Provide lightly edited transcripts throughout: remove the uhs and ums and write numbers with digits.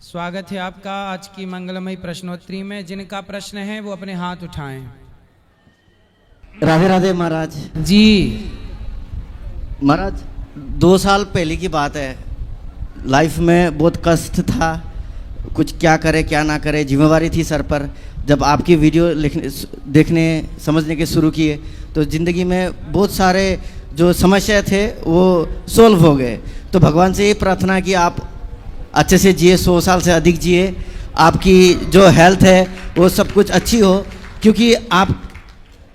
स्वागत है आपका आज की मंगलमयी प्रश्नोत्तरी में। जिनका प्रश्न है वो अपने हाथ उठाएं। राधे राधे महाराज जी महाराज, 2 साल पहले की बात है। लाइफ में बहुत कष्ट था, कुछ क्या करे क्या ना करे, जिम्मेवारी थी सर पर। जब आपकी वीडियो देखने समझने के शुरू किए तो ज़िंदगी में बहुत सारे जो समस्या थे वो सोल्व हो गए। तो भगवान से ये प्रार्थना कि आप अच्छे से जिए, 100 साल से अधिक जिए, आपकी जो हेल्थ है वो सब कुछ अच्छी हो। क्योंकि आप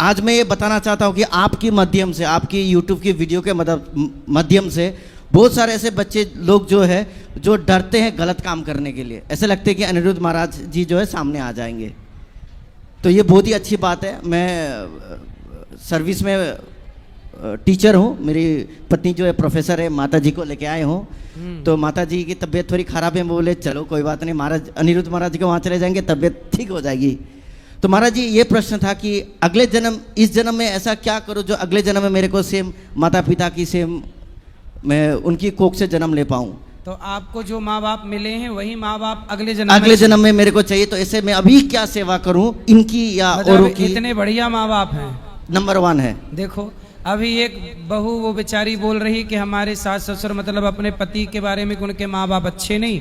आज मैं ये बताना चाहता हूँ कि आपकी माध्यम से, आपकी यूट्यूब की वीडियो के माध्यम से बहुत सारे ऐसे बच्चे लोग जो है जो डरते हैं गलत काम करने के लिए। ऐसे लगते हैं कि अनिरुद्ध महाराज जी जो है सामने आ जाएंगे। तो ये बहुत ही अच्छी बात है। मैं सर्विस में टीचर हूँ, मेरी पत्नी जो है प्रोफेसर है, माता जी को लेके आए हूँ। तो माता जी की तबीयत थोड़ी ख़राब है, बोले चलो कोई बात नहीं, महाराज अनिरुद्ध महाराज के वहाँ चले जाएंगे, तबीयत ठीक हो जाएगी। तो महाराज जी ये प्रश्न था कि अगले जन्म, इस जन्म में ऐसा क्या करूँ जो अगले जन्म में मेरे को सेम माता पिता की सेम मैं उनकी कोख से जन्म ले पाऊँ। तो आपको जो माँ बाप मिले हैं वही माँ बाप अगले जन्म में मेरे को चाहिए। तो ऐसे मैं अभी क्या सेवा करूँ इनकी या औरों की? इतने बढ़िया माँ बाप हैं, नंबर 1 है। देखो अभी एक बहू वो बेचारी बोल रही कि हमारे सास ससुर मतलब अपने पति के बारे में उनके माँ बाप अच्छे नहीं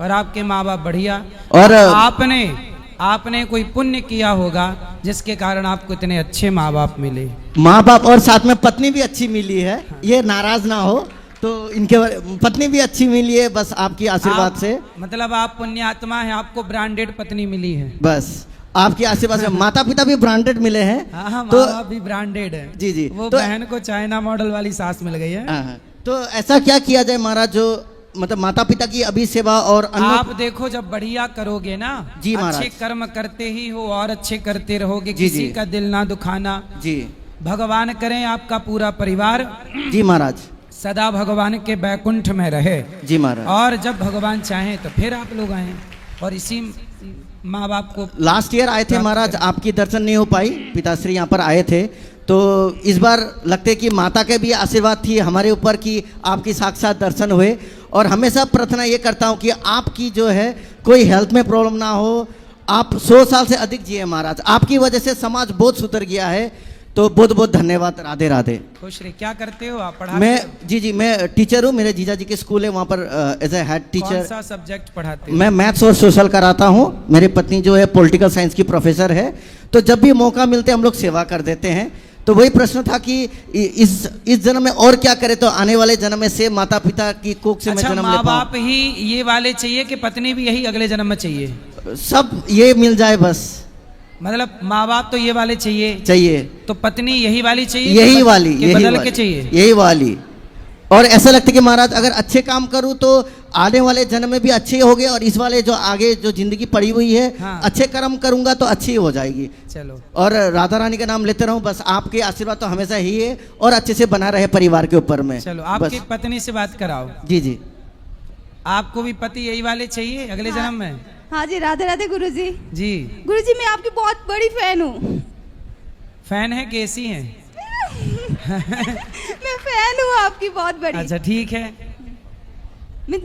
और आपके माँ बाप बढ़िया। और आपने कोई पुण्य किया होगा जिसके कारण आपको इतने अच्छे माँ बाप मिले। माँ बाप और साथ में पत्नी भी अच्छी मिली है, ये नाराज ना हो। तो इनके पत्नी भी अच्छी मिली है, बस आपकी आशीर्वाद से। मतलब आप पुण्यात्मा हैं, आपको ब्रांडेड पत्नी मिली है, बस आपके आशीर्वाद से। माता पिता भी ब्रांडेड मिले हैं। हाँ, तो भी ब्रांडेड है। जी जी। वो तो बहन को चाइना मॉडल वाली सास मिल गई है। तो ऐसा क्या किया जाए महाराज जो मतलब माता पिता की अभी सेवा और आप देखो जब बढ़िया करोगे ना जी, अच्छे कर्म करते ही हो और अच्छे करते रहोगे, किसी का दिल ना दुखाना जी। भगवान करें आपका पूरा परिवार जी महाराज सदा भगवान के बैकुंठ में रहे जी महाराज। और जब भगवान चाहें तो फिर आप लोग आए और इसी माँ बाप को। लास्ट ईयर आए थे महाराज, आपकी दर्शन नहीं हो पाई, पिताश्री यहाँ पर आए थे। तो इस बार लगते कि माता के भी आशीर्वाद थी हमारे ऊपर कि आपकी साक्षात दर्शन हुए। और हमेशा प्रार्थना ये करता हूँ कि आपकी जो है कोई हेल्थ में प्रॉब्लम ना हो, आप 100 साल से अधिक जिए महाराज। आपकी वजह से समाज बहुत सुधर गया है। तो बहुत बहुत धन्यवाद। राधे राधे। खुश रहे। क्या करते हो आप? पढ़ाते? मैं जी मैं टीचर हूँ, मेरे जीजा जी के स्कूल है, वहाँ पर एज ए हेड टीचर। कौन सा सब्जेक्ट पढ़ाते हो? मैं मैथ्स और सोशल कराता हूँ। मेरी पत्नी जो है पॉलिटिकल साइंस की प्रोफेसर है। तो जब भी मौका मिलते हम लोग सेवा कर देते हैं। तो वही प्रश्न था कि इस जन्म में और क्या करे, तो आने वाले जन्म में से माता पिता की कोख से मैं जन्म ले पाऊं। माँ बाप ही ये वाले चाहिए कि पत्नी भी यही अगले जन्म में चाहिए? सब ये मिल जाए बस। मतलब माँ बाप तो ये वाले चाहिए तो पत्नी यही वाली चाहिए? यही वाली, यही वाली। और ऐसा लगता है कि महाराज अगर अच्छे काम करूं तो आने वाले जन्म में भी अच्छे हो गए, और इस वाले जो आगे जो जिंदगी पड़ी हुई है अच्छे कर्म करूंगा तो अच्छी हो जाएगी। चलो। और राधा रानी का नाम लेते रहूं, बस आपके आशीर्वाद तो हमेशा ही है और अच्छे से बना रहे परिवार के ऊपर में। चलो आपकी पत्नी से बात कराओ। जी जी। आपको भी पति यही वाले चाहिए अगले जन्म में? हाँ जी। राधे राधे गुरुजी। जी गुरुजी, मैं आपकी बहुत बड़ी फैन हूँ। फैन है कैसी है? मैं फैन हूँ आपकी बहुत बड़ी। अच्छा ठीक है। मैं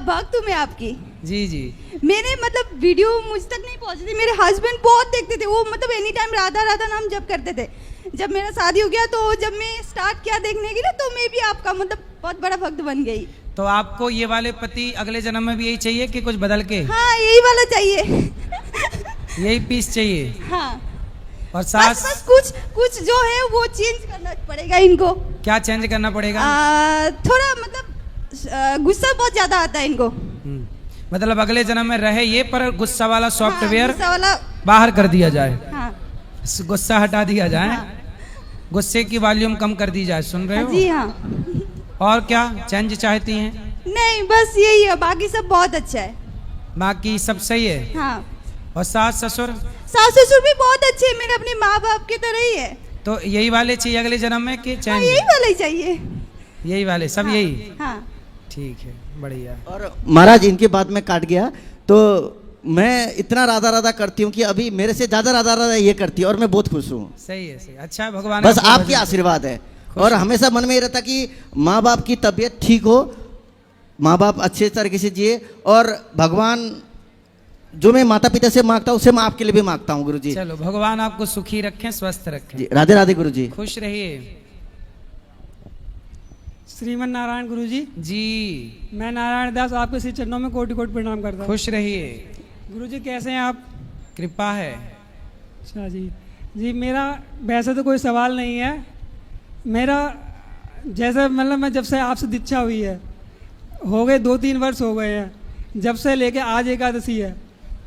भक्त हूँ मैं आपकी। जी जी। मेरे मतलब वीडियो मुझ तक नहीं पहुँची थी, मेरे हस्बैंड बहुत देखते थे, वो मतलब एनी टाइम राधा राधा नाम जप करते थे। जब मेरा शादी हो गया तो जब मैं स्टार्ट किया देखने के लिए तो मैं भी आपका मतलब बहुत बड़ा भक्त बन गई। तो आपको ये वाले पति अगले जन्म में भी यही चाहिए कि कुछ बदल के? हाँ यही वाला चाहिए। यही पीस चाहिए? हाँ। और सास बस कुछ जो है वो चेंज करना पड़ेगा इनको। क्या चेंज करना पड़ेगा? थोड़ा मतलब गुस्सा बहुत ज्यादा आता है इनको। मतलब अगले जन्म में रहे ये, पर गुस्सा वाला सॉफ्टवेयर वाला बाहर कर दिया जाए। हाँ। गुस्सा हटा दिया जाए। हाँ। गुस्से की वॉल्यूम कम कर दी जाए। सुन रहे हो? जी हाँ। और क्या चेंज चाहती हैं? नहीं बस यही है, बाकी सब बहुत अच्छा है। बाकी सब सही है? हाँ। और सास ससुर? सास ससुर भी बहुत अच्छे हैं, मेरे अपने माँ बाप की तरह ही है। तो यही वाले चाहिए अगले जन्म में कि चेंज? यही वाले ही चाहिए। यही वाले सब? हाँ, यही? हाँ। ठीक है, बढ़िया। और महाराज इनके बाद में काट गया तो मैं इतना राधा राधा करती हूँ कि अभी मेरे से ज्यादा राधा राधा ये करती है और मैं बहुत खुश हूँ। सही है, सही। अच्छा भगवान बस आपकी आशीर्वाद है। और हमेशा मन में ये रहता कि माँ बाप की तबीयत ठीक हो माँ बाप अच्छे तरीके से जिए, और भगवान जो मैं माता पिता से मांगता हूँ उसे मैं आपके लिए भी मांगता हूँ गुरुजी। चलो, भगवान आपको सुखी रखें, स्वस्थ रखें। जी, राधे राधे गुरुजी। खुश रहिए। श्रीमन नारायण गुरुजी। जी, मैं नारायण दास आपके श्री चरणों में कोटि कोटि प्रणाम करता हूँ। खुश रहिए। गुरुजी कैसे हैं आप? कृपा है। अच्छा जी। जी, मेरा वैसे तो कोई सवाल नहीं है। मेरा जैसे मतलब मैं जब से आपसे दीक्षा हुई है, हो गए 2-3 वर्ष हो गए हैं, जब से लेके आज एकादशी है,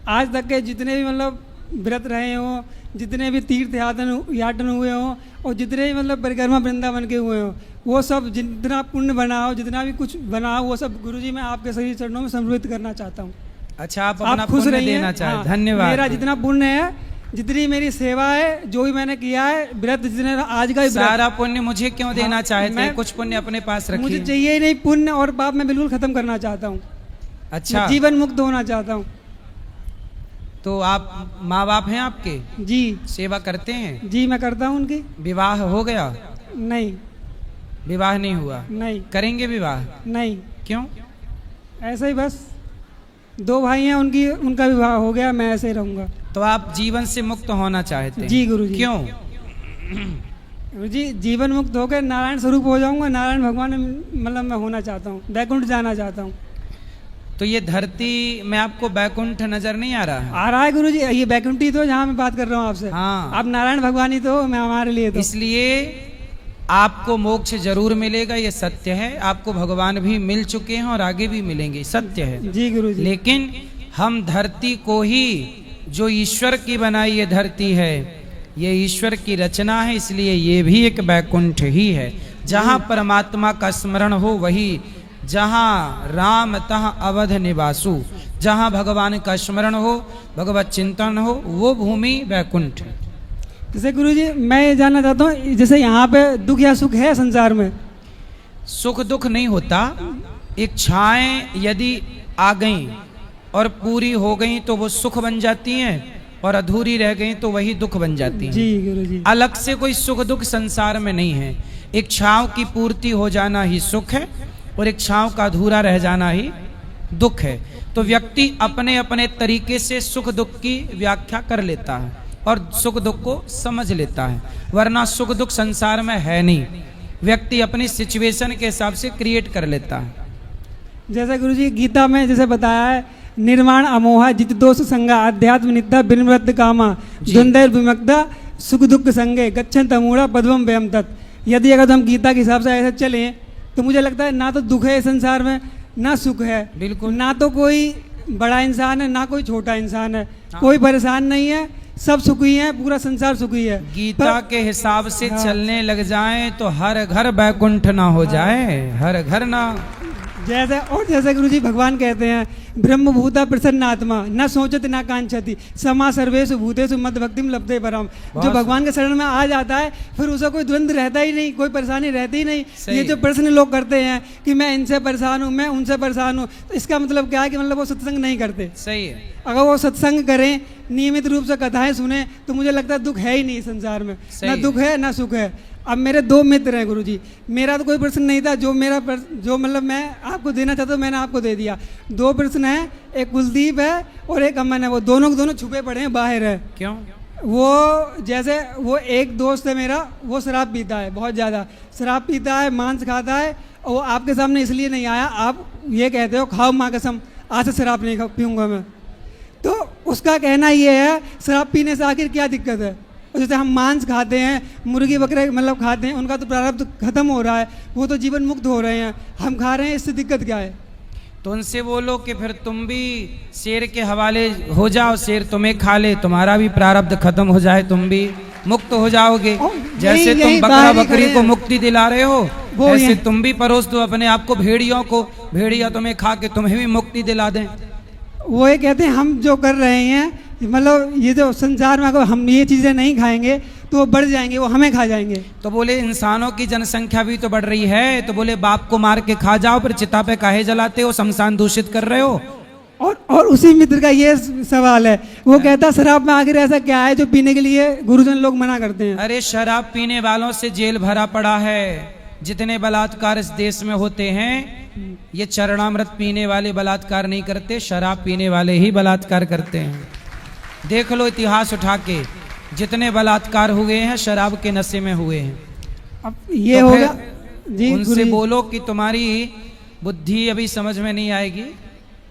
आज तक के जितने भी मतलब व्रत रहे हों, जितने भी तीर्थ यातन हुए हों, और जितने भी मतलब परिक्रमा वृंदावन के हुए हों, वो सब जितना पुण्य बना हो, जितना भी कुछ बना हो, वो सब गुरुजी मैं आपके सही चरणों में समर्पित करना चाहता हूँ। अच्छा, आप अपना खुश पुण्य रहिए। देना चाहे। हाँ, धन्यवाद। मेरा जितना पुण्य है, जितनी मेरी सेवा है, जो भी मैंने किया है, व्रत जितने आज का ही व्रत, सारा पुण्य मुझे क्यों देना हाँ, चाहते हैं? कुछ पुण्य अपने पास मुझे रखिए। चाहिए ही नहीं पुण्य और पाप, मैं बिल्कुल खत्म करना चाहता हूँ। अच्छा, मैं जीवन मुक्त होना चाहता हूँ। तो आप माँ बाप हैं आपके? जी सेवा करते हैं? जी, मैं करता हूँ उनकी। विवाह हो गया? नहीं विवाह नहीं हुआ? नहीं करेंगे विवाह? नहीं, क्यों? ऐसे ही बस 2 भाई हैं, उनका विवाह हो गया, मैं ऐसे ही रहूँगा। तो आप जीवन से मुक्त होना चाहते हैं? जी गुरुजी। क्यों? जी, जीवन मुक्त होकर नारायण स्वरूप हो जाऊंगा, नारायण भगवान मतलब मैं होना चाहता हूँ, वैकुंठ जाना चाहता हूँ। तो ये धरती में आपको बैकुंठ नजर नहीं आ रहा है? आ रहा है गुरुजी, ये वैकुंठ ही तो जहाँ मैं बात कर रहा हूँ आपसे। हाँ। आप नारायण भगवान ही तो, मैं हमारे लिए तो। इसलिए आपको मोक्ष जरूर मिलेगा, ये सत्य है। आपको भगवान भी मिल चुके हैं और आगे भी मिलेंगे, सत्य है। जी गुरुजी। लेकिन हम धरती को ही, जो ईश्वर की बनाई ये धरती है, ये ईश्वर की रचना है, इसलिए ये भी एक बैकुंठ ही है। जहाँ परमात्मा का स्मरण हो वही, जहाँ राम तहाँ अवध निवासु, जहाँ भगवान का स्मरण हो, भगवत चिंतन हो, वो भूमि बैकुंठ है। जैसे गुरुजी मैं ये जानना चाहता हूँ, जैसे यहाँ पे दुख या सुख है संसार में? सुख दुख नहीं होता। इच्छाएं यदि आ गईं और पूरी हो गई तो वो सुख बन जाती हैं, और अधूरी रह गई तो वही दुख बन जाती हैं। जी गुरुजी। अलग से कोई सुख दुख संसार में नहीं है। इच्छाओं की पूर्ति हो जाना ही सुख है, और इच्छाओं का अधूरा रह जाना ही दुख है। तो व्यक्ति अपने अपने तरीके से सुख दुख की व्याख्या कर लेता है और सुख दुख को समझ लेता है, वरना सुख दुख संसार में है नहीं। व्यक्ति अपनी सिचुएशन के हिसाब से क्रिएट कर लेता है। जैसे गुरुजी गीता में जैसे बताया है, निर्माण अमोहा जित दोष संगा अध्यात्म नित्या बिनवृत्त कामा द्वंद्व विमुक्ता सुख दुख संगे गच्छन तमूढ़ा पद्मम व्यम तत्। यदि अगर हम गीता के हिसाब से ऐसे चलें तो मुझे लगता है ना तो दुख है संसार में, ना सुख है। बिल्कुल। ना तो कोई बड़ा इंसान है, ना कोई छोटा इंसान है। कोई परेशान नहीं है, सब सुखी हैं, पूरा संसार सुखी है। गीता के हिसाब से चलने लग जाएं तो हर घर बैकुंठ ना हो जाए, हर घर ना। जैसे गुरुजी भगवान कहते हैं, ब्रह्म भूता प्रसन्न आत्मा न सोचत न कांक्षति समा सर्वेषु भूतेषु मद भक्तिम लब्धे परम। जो भगवान के शरण में आ जाता है फिर उसे कोई द्वंद्व रहता ही नहीं, कोई परेशानी रहती ही नहीं। ये जो प्रश्न लोग करते हैं कि मैं इनसे परेशान हूँ, मैं उनसे परेशान हूँ, तो इसका मतलब क्या है कि मतलब वो सत्संग नहीं करते। सही है। अगर वो सत्संग करें, नियमित रूप से कथाएं सुने, तो मुझे लगता है दुख है ही नहीं संसार में, ना दुख है ना सुख है। अब मेरे 2 मित्र हैं गुरुजी, मेरा तो कोई प्रश्न नहीं था, जो मतलब मैं आपको देना चाहता हूँ मैंने आपको दे दिया। 2 प्रश्न हैं, एक कुलदीप है और एक अमन है, वो दोनों के दोनों छुपे पड़े हैं, बाहर है। क्यों? वो एक दोस्त है मेरा, वो शराब पीता है, बहुत ज़्यादा शराब पीता है, मांस खाता है, और वो आपके सामने इसलिए नहीं आया, आप ये कहते हो खाओ माँ कसम आज से शराब नहीं पीऊँगा मैं। तो उसका कहना ये है शराब पीने से आखिर क्या दिक्कत है। जैसे हम मांस खाते हैं, मुर्गी बकरे मतलब खाते हैं, उनका तो प्रारब्ध खत्म हो रहा है, वो तो जीवन मुक्त हो रहे हैं, हम खा रहे हैं, इससे दिक्कत क्या है। तो उनसे बोलो कि फिर तुम भी शेर के हवाले हो जाओ, शेर तुम्हें खा ले, तुम्हारा भी प्रारब्ध खत्म हो जाए, तुम भी मुक्त हो जाओगे। जैसे तुम बकरा बकरी को मुक्ति दिला रहे हो, ऐसे तुम भी परोस दो अपने आप को भेड़ियों को, भेड़िया तुम्हें खा के तुम्हें भी मुक्ति दिला दें। वो ये कहते हैं हम जो कर रहे हैं, मतलब ये जो संसार में अगर हम ये चीज़ें नहीं खाएंगे तो वो बढ़ जाएंगे, वो हमें खा जाएंगे। तो बोले इंसानों की जनसंख्या भी तो बढ़ रही है, तो बोले बाप को मार के खा जाओ, फिर चिता पे काहे जलाते हो, शमशान दूषित कर रहे हो। और उसी मित्र का ये सवाल है, वो कहता शराब में आखिर ऐसा क्या है जो पीने के लिए गुरुजन लोग मना करते हैं। अरे शराब पीने वालों से जेल भरा पड़ा है, जितने बलात्कार इस देश में होते हैं ये चरणामृत पीने वाले बलात्कार नहीं करते, शराब पीने वाले ही बलात्कार करते हैं। देख लो इतिहास उठा के, जितने बलात्कार हुए हैं शराब के नशे में हुए हैं। अब ये तो होगा फिर जी, उनसे गुरुजी। बोलो कि तुम्हारी बुद्धि अभी समझ में नहीं आएगी,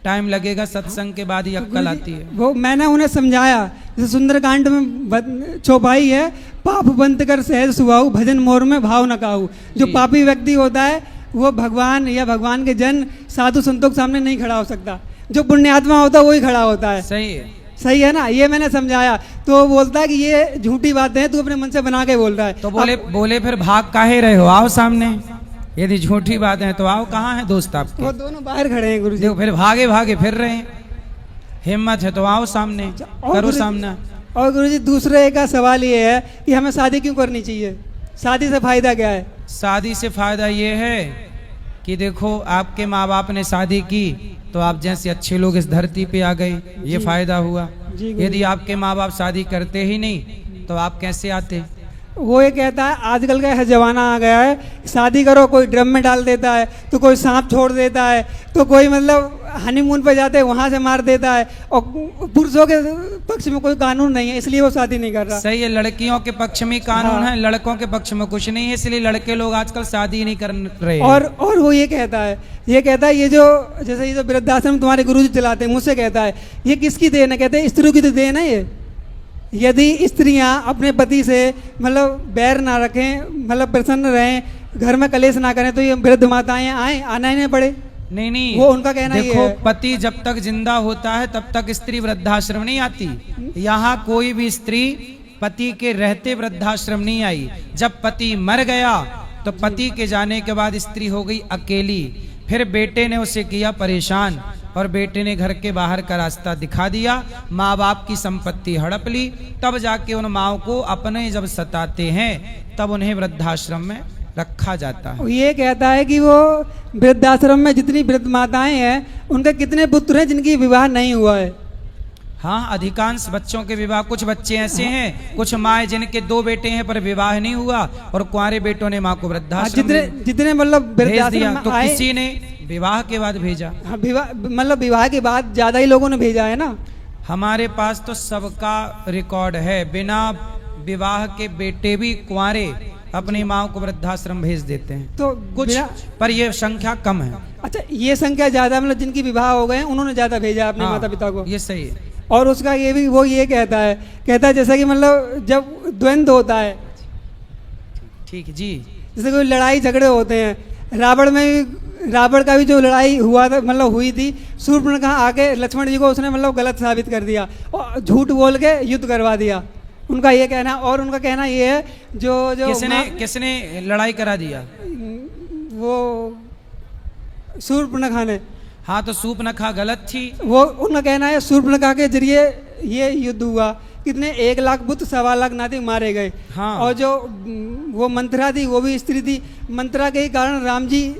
टाइम लगेगा, सत्संग के बाद ही अक्कल आती है। वो मैंने उन्हें समझाया, जैसे सुंदरकांड में चौपाई है, पाप बंद कर सहज सुहाऊ, भजन मोर में भाव न काहू। जो जी। पापी व्यक्ति होता है वो भगवान या भगवान के जन साधु संतों के सामने नहीं खड़ा हो सकता, जो पुण्यात्मा होता है वही खड़ा होता है। सही है, सही है ना, ये मैंने समझाया। तो वो बोलता है कि ये झूठी बातें हैं, तू अपने मन से बना के बोल रहा है। तो बोले फिर भाग काहे रहे हो, आओ सामने, यदि झूठी बात है तो आओ। कहाँ है दोस्त वो आपके? दोनों बाहर खड़े हैं गुरुजी। देखो फिर भागे भागे फिर रहे हैं, हिम्मत है तो आओ सामने, और करो गुरुजी- सामना। और गुरुजी दूसरे का सवाल ये है कि हमें शादी क्यों करनी चाहिए, शादी से फायदा क्या है? शादी से फायदा ये है कि देखो आपके माँ बाप ने शादी की तो आप जैसे अच्छे लोग इस धरती पे आ गए, ये फायदा हुआ। जी गुरुजी। यदि आपके माँ बाप शादी करते ही नहीं तो आप कैसे आते? वो ये कहता है आजकल का यह जमाना आ गया है, शादी करो कोई ड्रम में डाल देता है, तो कोई सांप छोड़ देता है, तो कोई मतलब हनीमून पे जाते हैं वहां से मार देता है, और पुरुषों के पक्ष में कोई कानून नहीं है, इसलिए वो शादी नहीं कर रहा। सही है, लड़कियों के पक्ष में कानून हाँ। है, लड़कों के पक्ष में कुछ नहीं है, इसलिए लड़के लोग आजकल शादी नहीं कर रहे हैं। और वो ये कहता है ये जो जैसे ये जो वृद्धाश्रम तुम्हारे गुरुजी चलाते हैं, मुझसे कहता है ये किसकी देन है? कहते हैं स्त्रियों की तो देन है ये। यदि स्त्रियां अपने पति से मतलब बैर ना रखें, मतलब प्रसन्न रहें, घर में कलेश ना करें, तो ये वृद्ध माताएं आना ही नहीं पड़े। नहीं नहीं, वो उनका कहना ये देखो है। पति जब तक जिंदा होता है तब तक स्त्री वृद्धाश्रम नहीं आती। यहाँ कोई भी स्त्री पति के रहते वृद्धाश्रम नहीं आई। जब पति मर गया तो पति के जाने के बाद स्त्री हो गई अकेली। फिर बेटे ने उसे किया परेशान और बेटे ने घर के बाहर का रास्ता दिखा दिया, माँ बाप की संपत्ति हड़प ली। तब जाके उन माओ को अपने जब सताते हैं तब उन्हें वृद्धाश्रम में रखा जाता है। ये कहता है कि वो वृद्धाश्रम में जितनी वृद्ध माताएं हैं उनके कितने पुत्र हैं जिनकी विवाह नहीं हुआ है। हाँ, अधिकांश बच्चों के विवाह, कुछ बच्चे ऐसे हैं, कुछ माए जिनके 2 बेटे हैं पर विवाह नहीं हुआ और कुंवारे बेटों ने माँ को वृद्धाश्रम जितने मतलब भेज वृद्धाश्रम दिया। में तो आए, किसी ने विवाह के बाद भेजा। हाँ, मतलब विवाह के बाद ज्यादा ही लोगों ने भेजा है ना। हमारे पास तो सबका रिकॉर्ड है, बिना विवाह के बेटे भी कुंवारे अपनी माँ को वृद्धाश्रम भेज देते हैं। तो कुछ पर ये संख्या कम है। अच्छा, ये संख्या ज्यादा मतलब जिनकी विवाह हो गए हैं उन्होंने ज्यादा भेजा अपने हाँ, माता पिता को। ये सही है। और उसका ये भी वो ये कहता है जैसा कि मतलब जब द्वंद्व होता है, ठीक है जी, जैसे कोई लड़ाई झगड़े होते हैं, रावण का भी जो लड़ाई हुआ था मतलब हुई थी, शूर्पणखा आके लक्ष्मण जी को उसने मतलब गलत साबित कर दिया और झूठ बोल के युद्ध करवा दिया। उनका ये कहना, और उनका कहना ये है जो किसने लड़ाई करा दिया? वो शूर्पणखा ने। हाँ, तो शूर्पणखा गलत थी। वो उनका कहना है शूर्पणखा के जरिए ये युद्ध हुआ, कितने 1 लाख पुत्र 1.25 लाख नाती मारे गए। हाँ। और जो वो मंत्रा थी वो भी स्त्री थी, मंत्रा के ही कारण राम जी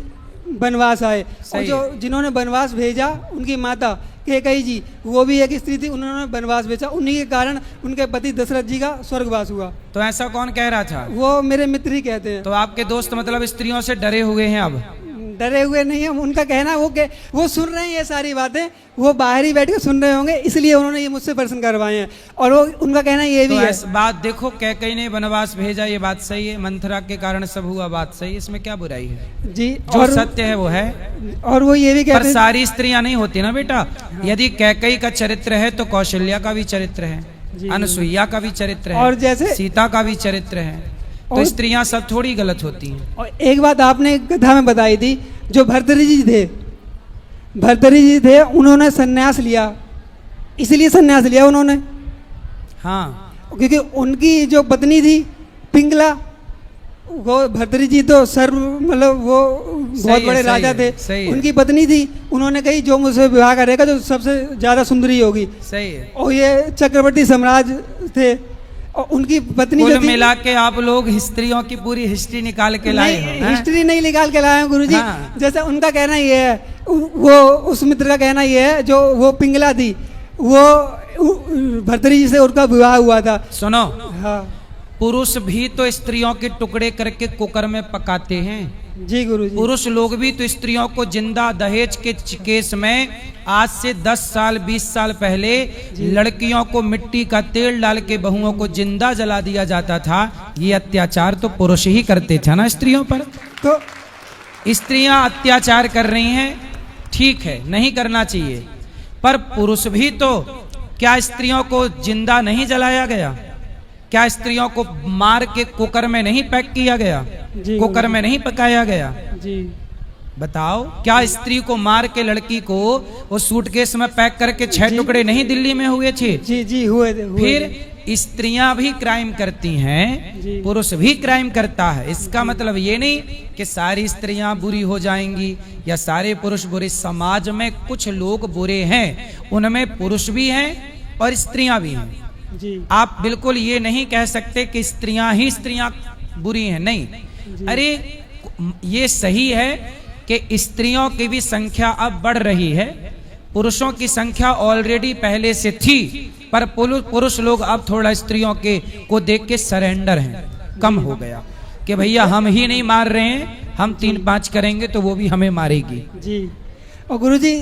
वनवास आए। और जो जिन्होंने वनवास भेजा उनकी माता कैकेयी जी, वो भी एक स्त्री थी, उन्होंने वनवास भेजा, उन्हीं के कारण उनके पति दशरथ जी का स्वर्गवास हुआ। तो ऐसा कौन कह रहा था? वो मेरे मित्र ही कहते हैं। तो आपके दोस्त मतलब स्त्रियों से डरे हुए हैं अब? डरे हुए नहीं है, उनका कहना वो सुन रहे हैं ये सारी बातें, वो बाहर ही बैठ के सुन रहे होंगे, इसलिए उन्होंने ये मुझसे प्रश्न करवाए हैं। और वो उनका कहना ये भी है। बात देखो, कैकेयी ने वनवास भेजा, ये बात सही है, मंथरा के कारण सब हुआ, बात सही है, इसमें क्या बुराई है? जी, जो और सत्य है वो है। और वो ये भी पर कहते हैं, सारी स्त्रियां नहीं होती ना बेटा। यदि कैकेयी का चरित्र है तो कौशल्या का भी चरित्र है, अनसुईया का भी चरित्र है, और जैसे सीता का भी चरित्र है। तो स्त्रियां सब थोड़ी गलत होती हैं। और एक बात आपने कथा में बताई थी, जो भर्तृहरि जी थे उन्होंने सन्यास लिया, इसलिए सन्यास लिया उन्होंने। हाँ, क्योंकि उनकी जो पत्नी थी पिंगला, वो भर्तृहरि जी तो मतलब वो बहुत बड़े राजा थे, उनकी पत्नी थी, उन्होंने कही जो मुझसे विवाह करेगा जो सबसे ज्यादा सुंदरी होगी। सही है। और ये चक्रवर्ती साम्राज्य थे, और उनकी पत्नी कुल जो थी, मिला के आप लोग स्त्रियों की पूरी हिस्ट्री निकाल के लाए हो, हैं? हिस्ट्री नहीं निकाल के लाए हैं गुरुजी। हाँ। जैसे उनका कहना ये है, वो उस मित्र का कहना ये है, जो वो पिंगला थी, वो भर्तृहरि जी से उनका विवाह हुआ था। सुनो, हाँ, पुरुष भी तो स्त्रियों के टुकड़े करके कुकर में पकाते हैं। जी गुरुजी। पुरुष लोग भी तो स्त्रियों को जिंदा दहेज के केस में आज से 10 साल 20 साल पहले लड़कियों को मिट्टी का तेल डाल के बहुओं को जिंदा जला दिया जाता था। ये अत्याचार तो पुरुष ही करते थे ना स्त्रियों पर। तो स्त्रियां अत्याचार कर रही हैं, ठीक है, नहीं करना चाहिए, पर पुरुष भी तो, क्या स्त्रियों को जिंदा नहीं जलाया गया? क्या स्त्रियों को मार के कुकर में नहीं पैक किया गया? कुकर में नहीं पकाया गया? जी बताओ, क्या स्त्री को मार के लड़की को वो सूटकेस में पैक करके 6 टुकड़े नहीं दिल्ली में हुए थे? जी जी हुए थे। फिर स्त्रियां भी क्राइम करती हैं, पुरुष भी क्राइम करता है। इसका मतलब ये नहीं कि सारी स्त्रियां बुरी हो जाएंगी या सारे पुरुष बुरे। समाज में कुछ लोग बुरे हैं, उनमें पुरुष भी हैं और स्त्रियां भी हैं। जी। आप बिल्कुल ये नहीं कह सकते कि स्त्रियां बुरी हैं, नहीं। अरे ये सही है कि स्त्रियों की भी संख्या अब बढ़ रही है, पुरुषों की संख्या ऑलरेडी पहले से थी, पर पुरुष लोग अब थोड़ा स्त्रियों के को देख के सरेंडर हैं, कम हो गया कि भैया हम ही नहीं मार रहे हैं, हम 3-5 करेंगे तो वो भी हमें मारेगी। जी। और गुरुजी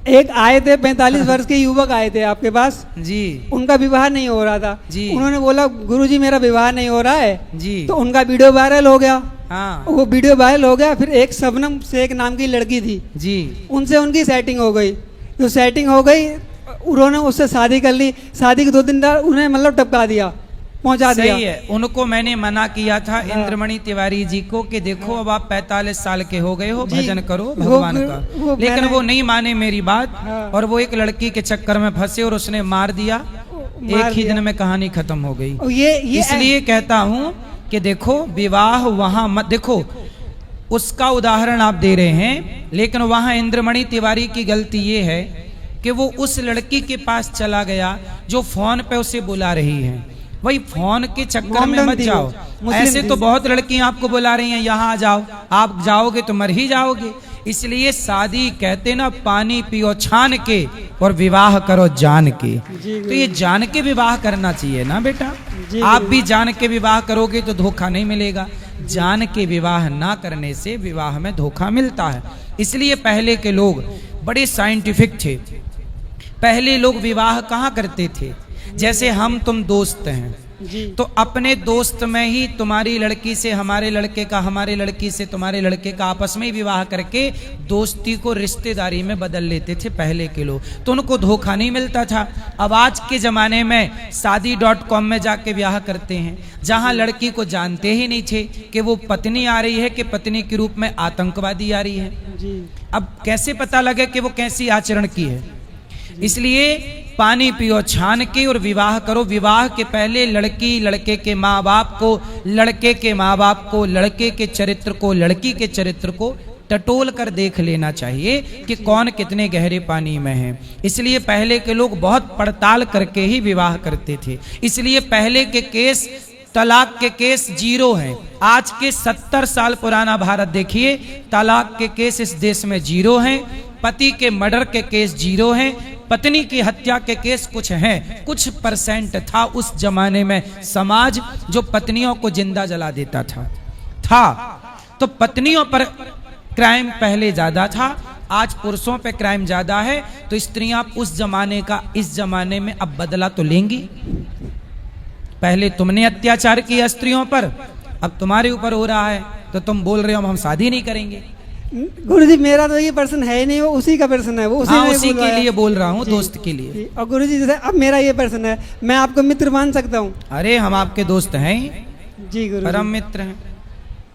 एक आए थे 45 वर्ष के युवक आए थे आपके पास जी, उनका विवाह नहीं हो रहा था जी। उन्होंने बोला गुरुजी मेरा विवाह नहीं हो रहा है जी, तो उनका वीडियो वायरल हो गया। हाँ वो वीडियो वायरल हो गया, फिर एक शबनम शेख नाम की लड़की थी जी, उनसे उनकी सेटिंग हो गई। जो सेटिंग हो गई उन्होंने उससे शादी कर ली, शादी के 2 दिन बाद उन्हें मतलब टपका दिया, पहुंचा दिया। सही है, उनको मैंने मना किया था इंद्रमणि तिवारी जी को कि देखो अब आप 45 साल के हो गए हो, भजन करो भगवान का, लेकिन वो नहीं माने मेरी बात। और वो एक लड़की के चक्कर में फंसे और उसने मार दिया, एक ही दिन में कहानी खत्म हो गई। ये इसलिए कहता हूँ कि देखो विवाह वहां मत देखो, उसका उदाहरण आप दे रहे हैं, लेकिन वहां इंद्रमणि तिवारी की गलती ये है कि वो उस लड़की के पास चला गया जो फोन पे उसे बुला रही है। वही फोन के चक्कर में मत जाओ। ऐसे तो बहुत लड़कियां आपको बुला रही हैं यहाँ आ जाओ, आप जाओगे तो मर ही जाओगे। इसलिए शादी कहते ना पानी पियो छान के और विवाह करो जान के। तो ये जान के विवाह करना चाहिए ना बेटा। आप भी जान के विवाह करोगे तो धोखा नहीं मिलेगा, जान के विवाह ना करने से विवाह में धोखा मिलता है। इसलिए पहले के लोग बड़े साइंटिफिक थे। पहले लोग विवाह कहाँ करते थे, जैसे हम तुम दोस्त हैं तो अपने दोस्त में ही तुम्हारी लड़की से हमारे लड़के का, हमारे लड़की से तुम्हारे लड़के का आपस में ही विवाह करके दोस्ती को रिश्तेदारी में बदल लेते थे पहले के लोग, तो उनको धोखा नहीं मिलता था। अब आज के ज़माने में शादी.com में जाके ब्याह करते हैं, जहां लड़की को जानते ही नहीं थे कि वो पत्नी आ रही है कि पत्नी के रूप में आतंकवादी आ रही है। अब कैसे पता लगे कि वो कैसी आचरण की है। इसलिए पानी पियो छान के और विवाह करो। विवाह के पहले लड़की लड़के के माँ बाप को, लड़के के माँ बाप को, लड़के के चरित्र को, लड़की के चरित्र को टटोल कर देख लेना चाहिए कि कौन कितने गहरे पानी में है। इसलिए पहले के लोग बहुत पड़ताल करके ही विवाह करते थे। इसलिए पहले के केस, तलाक के केस 0 हैं। आज के 70 साल पुराना भारत देखिए, तलाक के केस इस देश में 0 हैं, पति के मर्डर के केस 0 हैं, पत्नी की हत्या के केस कुछ हैं, कुछ परसेंट था उस जमाने में समाज जो पत्नियों को जिंदा जला देता था। तो पत्नियों पर क्राइम पहले ज्यादा था, आज पुरुषों पे क्राइम ज्यादा है। तो स्त्रियां उस जमाने का इस जमाने में अब बदला तो लेंगी। पहले तुमने अत्याचार किया स्त्रियों पर, अब तुम्हारे ऊपर हो रहा है, तो तुम बोल रहे हो हम शादी नहीं करेंगे। गुरुजी मेरा तो ये पर्सन है ही नहीं, वो उसी का पर्सन है, वो उसी के लिए बोल रहा हूँ, दोस्त के लिए। और गुरुजी जैसे अब मेरा ये पर्सन है, मैं आपको मित्र मान सकता हूँ? अरे हम आपके दोस्त हैं जी गुरुजी, परम मित्र हैं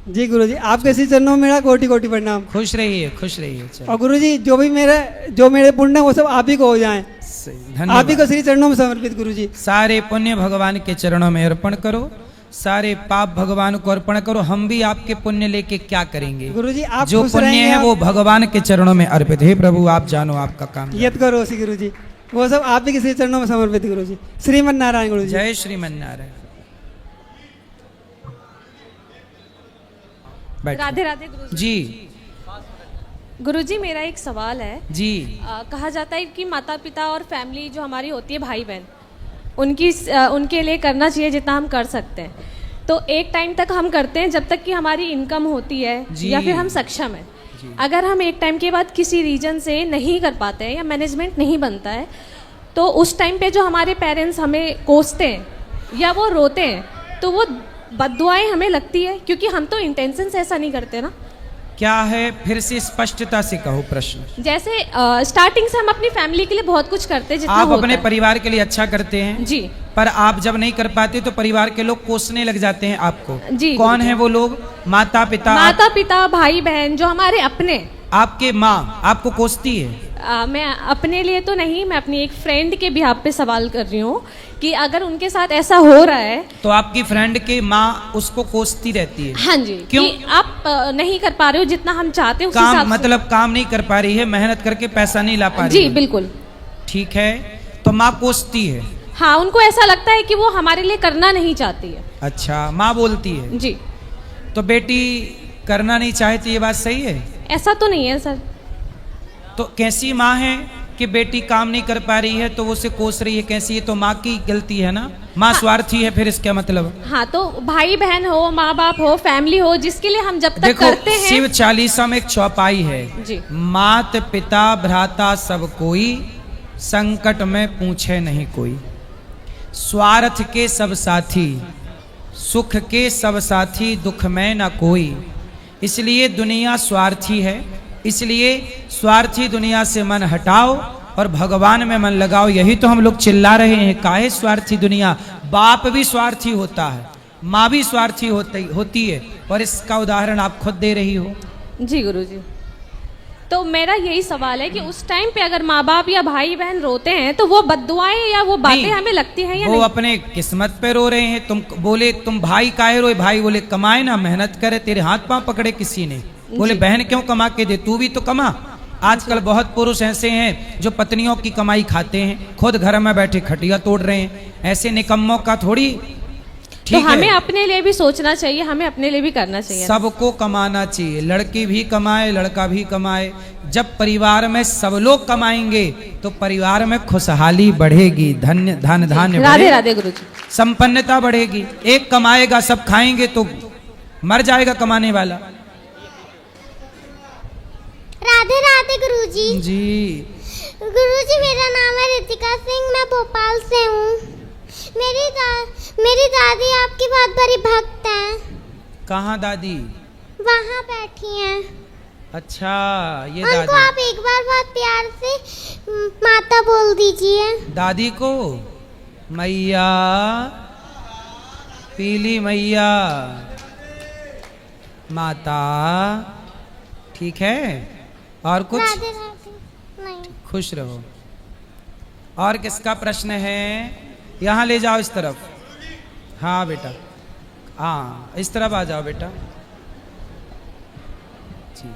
जी गुरुजी। आपके श्री चरणों में मेरा कोटि कोटि प्रणाम। खुश रहिए, खुश रहिए। और गुरुजी जो मेरे पुण्य वो सब आप ही को हो जाएं, आप ही को श्री चरणों में समर्पित। गुरुजी सारे पुण्य भगवान के चरणों में अर्पण करो, सारे पाप भगवान को अर्पण करो। हम भी आपके पुण्य लेके क्या करेंगे गुरुजी? आप जो पुण्य है वो भगवान के चरणों में अर्पित है। प्रभु आप जानो आपका काम यत करो सी गुरुजी, वो सब आप ही के श्री चरणों में समर्पित। गुरुजी श्रीमन नारायण। गुरुजी जय श्रीमन नारायण। राधे राधे गुरुजी। जी गुरुजी मेरा एक सवाल है जी। कहा जाता है कि माता पिता और फैमिली जो हमारी होती है, भाई बहन, उनके लिए करना चाहिए जितना हम कर सकते हैं, तो एक टाइम तक हम करते हैं जब तक कि हमारी इनकम होती है जी। या फिर हम सक्षम है। अगर हम एक टाइम के बाद किसी रीजन से नहीं कर पाते हैं या मैनेजमेंट नहीं बनता है, तो उस टाइम पे जो हमारे पेरेंट्स हमें कोसते हैं या वो रोते हैं, तो वो बद्दुआएं हमें लगती है, क्योंकि हम तो इंटेंशन से ऐसा नहीं करते ना। क्या है, फिर से स्पष्टता से कहो प्रश्न। जैसे स्टार्टिंग से हम अपनी फैमिली के लिए बहुत कुछ करते हैं जितना आप होता अपने है। परिवार के लिए अच्छा करते हैं जी पर आप जब नहीं कर पाते तो परिवार के लोग कोसने लग जाते हैं आपको। जी। कौन है वो लोग? माता पिता, माता पिता, भाई बहन, जो हमारे अपने। आपके माँ आपको कोसती है? मैं अपने लिए तो नहीं, मैं अपनी एक फ्रेंड के बिहाफ पे सवाल कर रही हूँ कि अगर उनके साथ ऐसा हो रहा है तो आपकी फ्रेंड के माँ उसको कोसती रहती है? हाँ जी, क्यों? कि आप नहीं कर पा रहे हो जितना हम चाहते हैं उस काम हिसाब से। मतलब काम नहीं कर पा रही है, मेहनत करके पैसा नहीं ला पा रही जी है। बिल्कुल। ठीक है, तो माँ कोसती है। हाँ, उनको ऐसा लगता है कि वो हमारे लिए करना नहीं चाहती है। अच्छा, माँ बोलती है। जी। तो बेटी करना नहीं चाहती, ये बात सही है? ऐसा तो नहीं है सर। तो कैसी माँ है कि बेटी काम नहीं कर पा रही है तो वो उसे कोस रही है? कैसी? ये तो माँ की गलती है ना। माँ स्वार्थी है, फिर इसका मतलब? हाँ, तो भाई बहन हो, माँ बाप हो, फैमिली हो, जिसके लिए हम जब तक देखो, करते हैं। शिव चालीसा में एक चौपाई है, जी। मात पिता भ्राता सब कोई, संकट में पूछे नहीं कोई। स्वार्थ के सब साथी, सुख के सब साथी, दुख में न कोई। इसलिए दुनिया स्वार्थी है, इसलिए स्वार्थी दुनिया से मन हटाओ और भगवान में मन लगाओ। यही तो हम लोग चिल्ला रहे हैं, काहे स्वार्थी दुनिया। बाप भी स्वार्थी होता है, माँ भी स्वार्थी होती है, और इसका उदाहरण आप खुद दे रही हो। जी गुरुजी, तो मेरा यही सवाल है कि उस टाइम पे अगर माँ बाप या भाई बहन रोते हैं तो वो बद्दुआएं या वो बातें नहीं, हमें लगती हैं या वो नहीं? अपने किस्मत पे रो रहे हैं। तुम बोले तुम भाई काहे रोए? भाई बोले कमाए ना, मेहनत करे, तेरे हाथ पांव पकड़े किसी ने। बोले बहन क्यों कमा के दे, तू भी तो कमा। आजकल बहुत पुरुष ऐसे हैं जो पत्नियों की कमाई खाते हैं, खुद घर में बैठे खटिया तोड़ रहे हैं। ऐसे निकम्मों का थोड़ी तो ठीक हमें है। अपने लिए भी सोचना चाहिए, हमें अपने लिए भी करना चाहिए। सबको कमाना चाहिए, लड़की भी कमाए, लड़का भी कमाए। जब परिवार में सब लोग कमाएंगे तो परिवार में खुशहाली बढ़ेगी, धन्य धन धान्य राधे बढ़ेगा, राधे गुरुजी। संपन्नता बढ़ेगी। एक कमाएगा सब खाएंगे तो मर जाएगा कमाने वाला। राधे राधे गुरुजी। जी गुरुजी, मेरा नाम है रितिका सिंह, मैं भोपाल से हूँ। मेरी दादी आपकी बहुत बड़ी भक्त हैं। कहाँ दादी? वहाँ बैठी हैं। अच्छा, ये उनको दादी। आप एक बार बहुत प्यार से माता बोल दीजिए। दादी को मैया, पीली मैया, माता। ठीक है, और कुछ? राधे राधे। नहीं। खुश रहो। और किसका प्रश्न है? यहाँ ले जाओ, इस तरफ। हाँ बेटा, हाँ इस तरफ आ जाओ बेटा। जी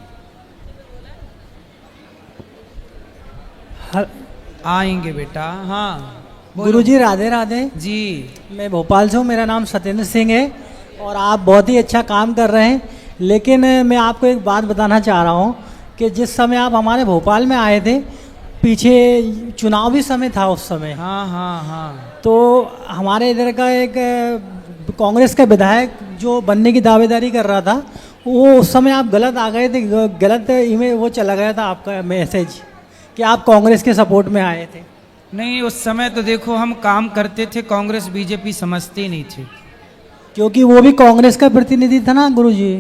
आएंगे बेटा। हाँ बोलो। गुरुजी राधे राधे। जी मैं भोपाल से हूँ, मेरा नाम सत्येंद्र सिंह है और आप बहुत ही अच्छा काम कर रहे हैं। लेकिन मैं आपको एक बात बताना चाह रहा हूँ कि जिस समय आप हमारे भोपाल में आए थे, पीछे चुनावी समय था उस समय। हाँ हाँ हाँ। तो हमारे इधर का एक कांग्रेस का विधायक जो बनने की दावेदारी कर रहा था, वो उस समय आप गलत आ गए थे, गलत ईमेल वो चला गया था आपका मैसेज कि आप कांग्रेस के सपोर्ट में आए थे। नहीं, उस समय तो देखो हम काम करते थे, कांग्रेस बीजेपी समझते ही नहीं थे। क्योंकि वो भी कांग्रेस का प्रतिनिधि था ना गुरुजी।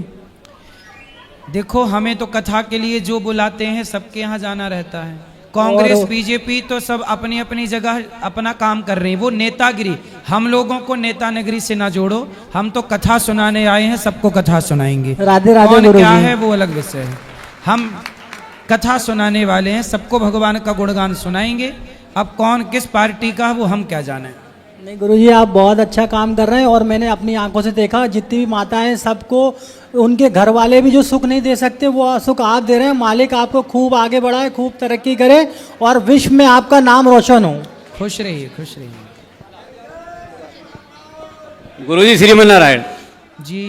देखो हमें तो कथा के लिए जो बुलाते हैं सबके यहाँ जाना रहता है। कांग्रेस बीजेपी तो सब अपनी अपनी जगह अपना काम कर रहे हैं, वो नेतागिरी। हम लोगों को नेता नगरी से ना जोड़ो, हम तो कथा सुनाने आए हैं, सबको कथा सुनाएंगे। राधे राधे कौन गुरुजी। क्या है वो अलग विषय है, हम कथा सुनाने वाले हैं, सबको भगवान का गुणगान सुनाएंगे। अब कौन किस पार्टी का वो हम क्या जाने। नहीं गुरुजी, आप बहुत अच्छा काम कर रहे हैं और मैंने अपनी आंखों से देखा, जितनी भी माताएं सबको उनके घर वाले भी जो सुख नहीं दे सकते वो सुख आप दे रहे हैं। मालिक आपको खूब आगे बढ़ाए, खूब तरक्की करे और विश्व में आपका नाम रोशन हो। खुश रहिए, खुश रहिए। गुरुजी श्रीमन नारायण जी